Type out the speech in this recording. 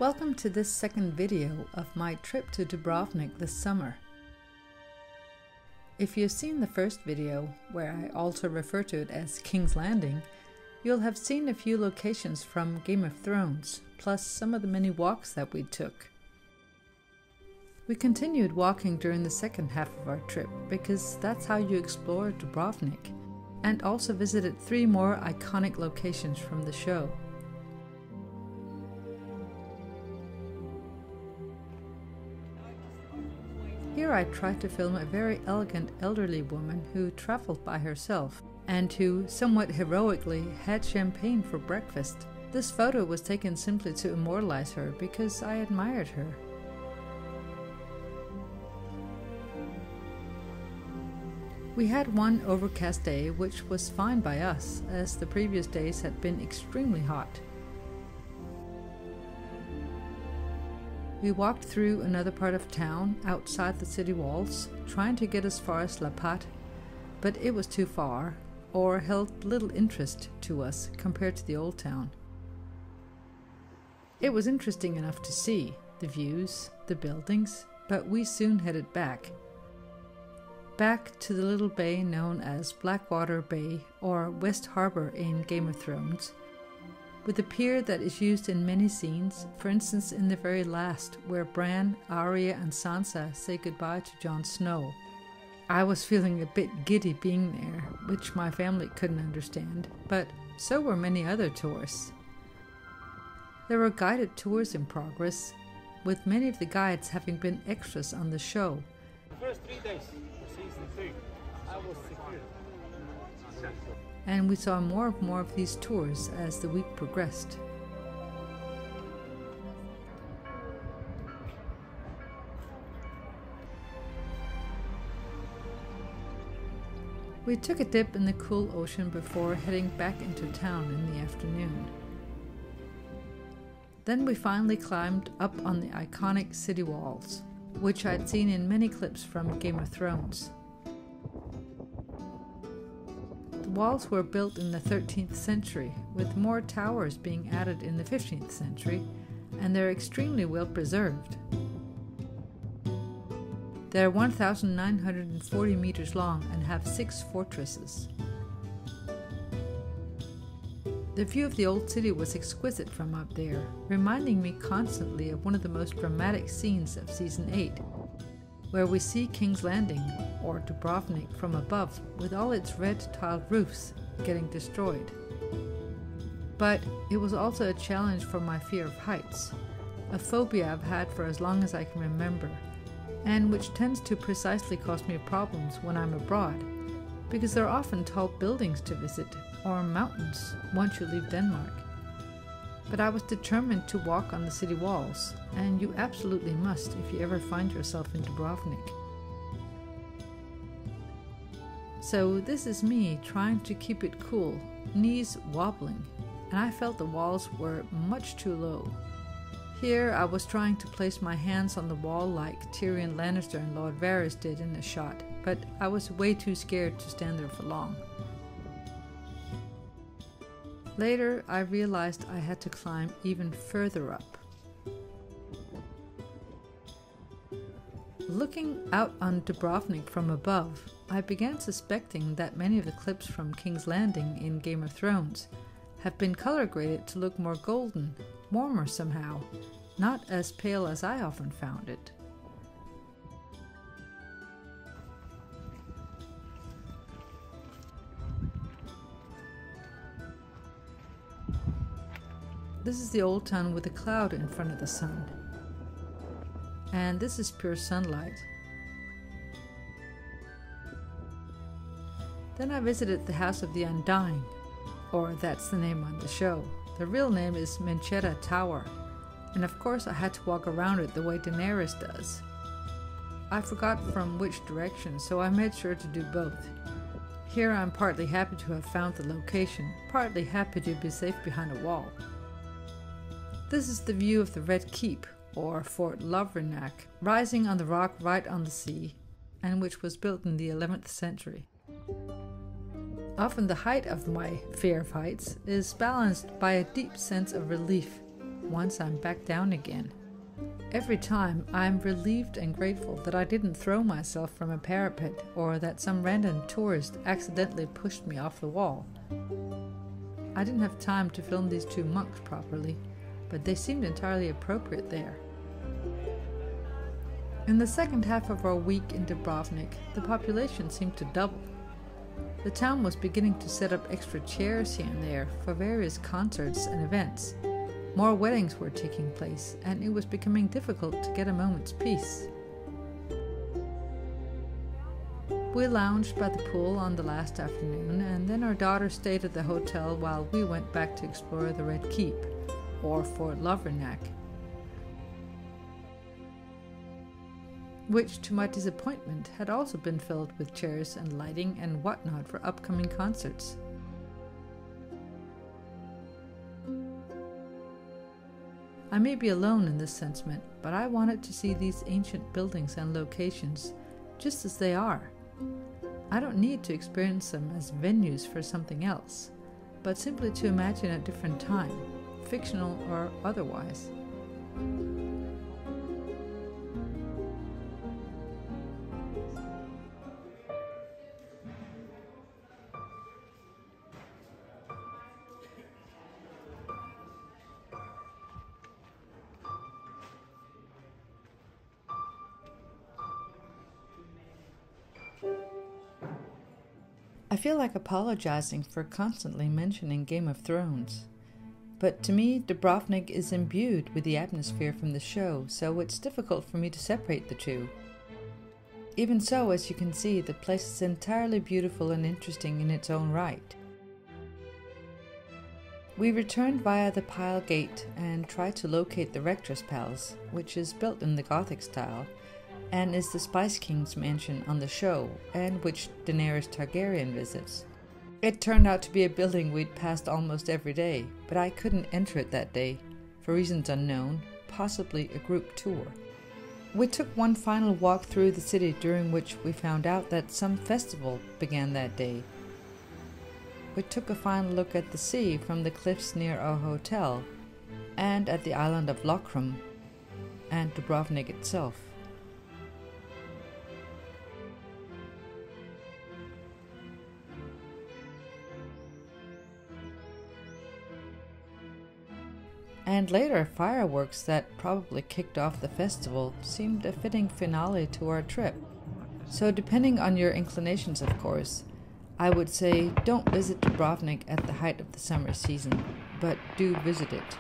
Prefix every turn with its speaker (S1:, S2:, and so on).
S1: Welcome to this second video of my trip to Dubrovnik this summer. If you've seen the first video, where I also refer to it as King's Landing, you'll have seen a few locations from Game of Thrones, plus some of the many walks that we took. We continued walking during the second half of our trip because that's how you explore Dubrovnik, and also visited 3 more iconic locations from the show. Here I tried to film a very elegant elderly woman who traveled by herself and who, somewhat heroically, had champagne for breakfast. This photo was taken simply to immortalize her because I admired her. We had one overcast day, which was fine by us, as the previous days had been extremely hot. We walked through another part of town, outside the city walls, trying to get as far as La Pat, but it was too far, or held little interest to us compared to the old town. It was interesting enough to see the views, the buildings, but we soon headed back to the little bay known as Blackwater Bay, or West Harbor in Game of Thrones, with a pier that is used in many scenes, for instance in the very last, where Bran, Arya and Sansa say goodbye to Jon Snow. I was feeling a bit giddy being there, which my family couldn't understand, but so were many other tourists. There were guided tours in progress, with many of the guides having been extras on the show.
S2: The first 3 days of season 3, I was secured.
S1: And we saw more and more of these tours as the week progressed. We took a dip in the cool ocean before heading back into town in the afternoon. Then we finally climbed up on the iconic city walls, which I'd seen in many clips from Game of Thrones. The walls were built in the 13th century, with more towers being added in the 15th century, and they're extremely well preserved. They're 1,940 meters long and have 6 fortresses. The view of the old city was exquisite from up there, reminding me constantly of one of the most dramatic scenes of season 8, where we see King's Landing, or Dubrovnik, from above, with all its red tiled roofs getting destroyed. But it was also a challenge for my fear of heights, a phobia I've had for as long as I can remember, and which tends to precisely cause me problems when I'm abroad, because there are often tall buildings to visit, or mountains, once you leave Denmark. But I was determined to walk on the city walls, and you absolutely must if you ever find yourself in Dubrovnik. So this is me trying to keep it cool, knees wobbling, and I felt the walls were much too low. Here I was trying to place my hands on the wall like Tyrion Lannister and Lord Varys did in a shot, but I was way too scared to stand there for long. Later, I realized I had to climb even further up. Looking out on Dubrovnik from above, I began suspecting that many of the clips from King's Landing in Game of Thrones have been color graded to look more golden, warmer somehow, not as pale as I often found it. This is the old town with a cloud in front of the sun. And this is pure sunlight. Then I visited the house of the Undying, or that's the name on the show. The real name is Manchetta Tower, and of course I had to walk around it the way Daenerys does. I forgot from which direction, so I made sure to do both. Here I'm partly happy to have found the location, partly happy to be safe behind a wall. This is the view of the Red Keep, or Fort Lovrenac, rising on the rock right on the sea, and which was built in the 11th century. Often the height of my fear of heights is balanced by a deep sense of relief once I'm back down again. Every time, I'm relieved and grateful that I didn't throw myself from a parapet or that some random tourist accidentally pushed me off the wall. I didn't have time to film these two monks properly, but they seemed entirely appropriate there. In the second half of our week in Dubrovnik, the population seemed to double. The town was beginning to set up extra chairs here and there for various concerts and events. More weddings were taking place, and it was becoming difficult to get a moment's peace. We lounged by the pool on the last afternoon, and then our daughter stayed at the hotel while we went back to explore the Red Keep, or Fort Lovernack, which, to my disappointment, had also been filled with chairs and lighting and whatnot for upcoming concerts. I may be alone in this sentiment, but I wanted to see these ancient buildings and locations just as they are. I don't need to experience them as venues for something else, but simply to imagine a different time, fictional or otherwise. I feel like apologizing for constantly mentioning Game of Thrones, but to me Dubrovnik is imbued with the atmosphere from the show, so it's difficult for me to separate the two. Even so, as you can see, the place is entirely beautiful and interesting in its own right. We returned via the Pile Gate and tried to locate the Rector's Palace, which is built in the Gothic style, and is the Spice King's mansion on the show, and which Daenerys Targaryen visits. It turned out to be a building we'd passed almost every day, but I couldn't enter it that day, for reasons unknown, possibly a group tour. We took one final walk through the city, during which we found out that some festival began that day. We took a final look at the sea from the cliffs near our hotel, and at the island of Lokrum, and Dubrovnik itself. And later, fireworks that probably kicked off the festival seemed a fitting finale to our trip. So depending on your inclinations, of course, I would say don't visit Dubrovnik at the height of the summer season, but do visit it.